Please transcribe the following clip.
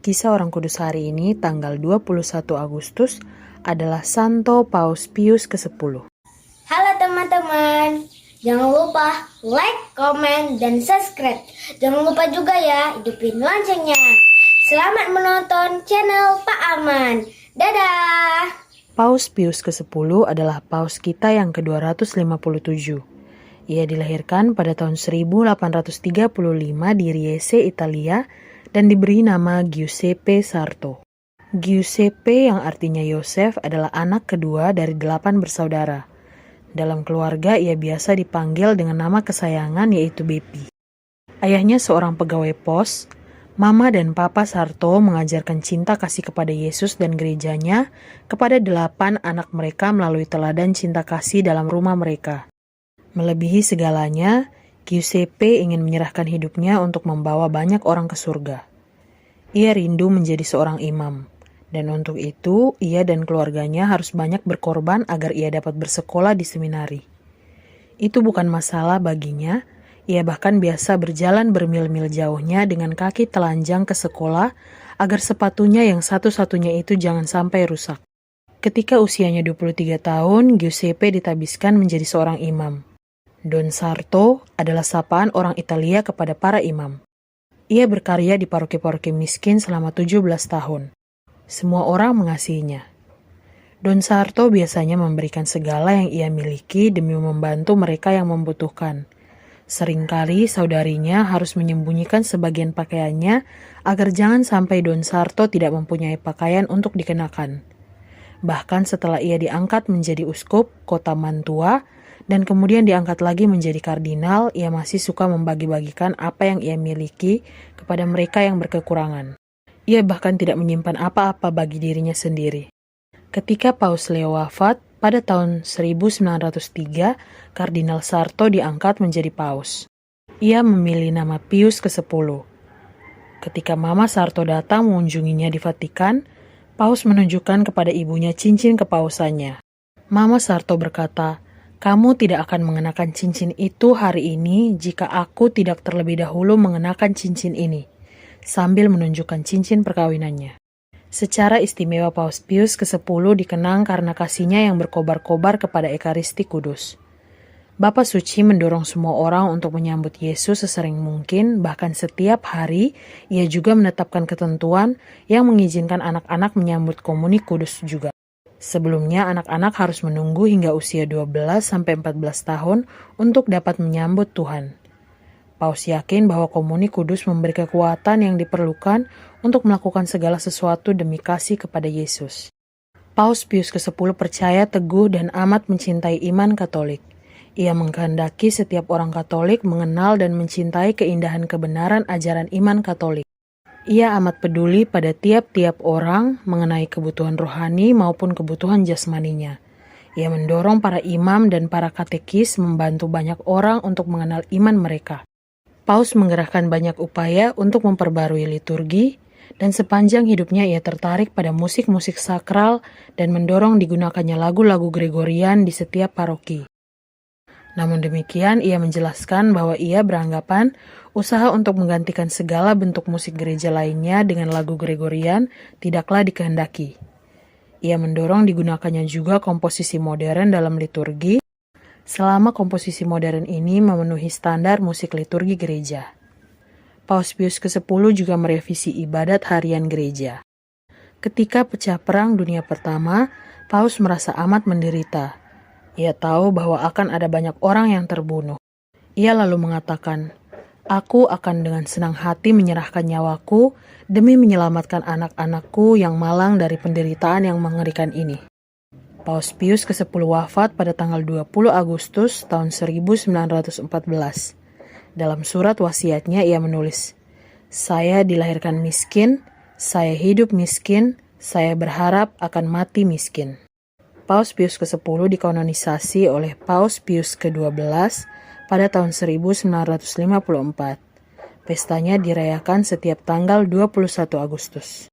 Kisah Orang Kudus hari ini tanggal 21 Agustus adalah Santo Paus Pius ke-10. Halo teman-teman, jangan lupa like, komen, dan subscribe. Jangan lupa juga ya hidupin loncengnya. Selamat menonton channel Pak Aman. Dadah! Paus Pius ke-10 adalah paus kita yang ke-257. Ia dilahirkan pada tahun 1835 di Riese, Italia, dan diberi nama Giuseppe Sarto. Giuseppe yang artinya Yosef adalah anak kedua dari 8 bersaudara. Dalam keluarga ia biasa dipanggil dengan nama kesayangan yaitu Bepi. Ayahnya seorang pegawai pos. Mama dan Papa Sarto mengajarkan cinta kasih kepada Yesus dan gerejanya kepada 8 anak mereka melalui teladan cinta kasih dalam rumah mereka. Melebihi segalanya, Giuseppe ingin menyerahkan hidupnya untuk membawa banyak orang ke surga. Ia rindu menjadi seorang imam, dan untuk itu ia dan keluarganya harus banyak berkorban agar ia dapat bersekolah di seminari. Itu bukan masalah baginya, ia bahkan biasa berjalan bermil-mil jauhnya dengan kaki telanjang ke sekolah agar sepatunya yang satu-satunya itu jangan sampai rusak. Ketika usianya 23 tahun, Giuseppe ditabiskan menjadi seorang imam. Don Sarto adalah sapaan orang Italia kepada para imam. Ia berkarya di paroki-paroki miskin selama 17 tahun. Semua orang mengasihinya. Don Sarto biasanya memberikan segala yang ia miliki demi membantu mereka yang membutuhkan. Seringkali saudarinya harus menyembunyikan sebagian pakaiannya agar jangan sampai Don Sarto tidak mempunyai pakaian untuk dikenakan. Bahkan setelah ia diangkat menjadi uskup kota Mantua, dan kemudian diangkat lagi menjadi kardinal, ia masih suka membagi-bagikan apa yang ia miliki kepada mereka yang berkekurangan. Ia bahkan tidak menyimpan apa-apa bagi dirinya sendiri. Ketika Paus Leo wafat, pada tahun 1903, Kardinal Sarto diangkat menjadi paus. Ia memilih nama Pius ke-10. Ketika Mama Sarto datang mengunjunginya di Vatikan, Paus menunjukkan kepada ibunya cincin kepausannya. Mama Sarto berkata, "Kamu tidak akan mengenakan cincin itu hari ini jika aku tidak terlebih dahulu mengenakan cincin ini," sambil menunjukkan cincin perkawinannya. Secara istimewa Paus Pius ke-10 dikenang karena kasihnya yang berkobar-kobar kepada Ekaristi Kudus. Bapa Suci mendorong semua orang untuk menyambut Yesus sesering mungkin, bahkan setiap hari ia juga menetapkan ketentuan yang mengizinkan anak-anak menyambut komuni kudus juga. Sebelumnya, anak-anak harus menunggu hingga usia 12-14 tahun untuk dapat menyambut Tuhan. Paus yakin bahwa komuni kudus memberi kekuatan yang diperlukan untuk melakukan segala sesuatu demi kasih kepada Yesus. Paus Pius ke-10 percaya teguh dan amat mencintai iman Katolik. Ia mengkehendaki setiap orang Katolik mengenal dan mencintai keindahan kebenaran ajaran iman Katolik. Ia amat peduli pada tiap-tiap orang mengenai kebutuhan rohani maupun kebutuhan jasmaninya. Ia mendorong para imam dan para katekis membantu banyak orang untuk mengenal iman mereka. Paus menggerakkan banyak upaya untuk memperbarui liturgi, dan sepanjang hidupnya ia tertarik pada musik-musik sakral dan mendorong digunakannya lagu-lagu Gregorian di setiap paroki. Namun demikian, ia menjelaskan bahwa ia beranggapan usaha untuk menggantikan segala bentuk musik gereja lainnya dengan lagu Gregorian tidaklah dikehendaki. Ia mendorong digunakannya juga komposisi modern dalam liturgi, selama komposisi modern ini memenuhi standar musik liturgi gereja. Paus Pius ke-10 juga merevisi ibadat harian gereja. Ketika pecah perang dunia pertama, Paus merasa amat menderita. Ia tahu bahwa akan ada banyak orang yang terbunuh. Ia lalu mengatakan, "Aku akan dengan senang hati menyerahkan nyawaku demi menyelamatkan anak-anakku yang malang dari penderitaan yang mengerikan ini." Paus Pius ke-10 wafat pada tanggal 20 Agustus tahun 1914. Dalam surat wasiatnya ia menulis, "Saya dilahirkan miskin, saya hidup miskin, saya berharap akan mati miskin." Paus Pius ke-10 dikanonisasi oleh Paus Pius ke-12 pada tahun 1954. Pestanya dirayakan setiap tanggal 21 Agustus.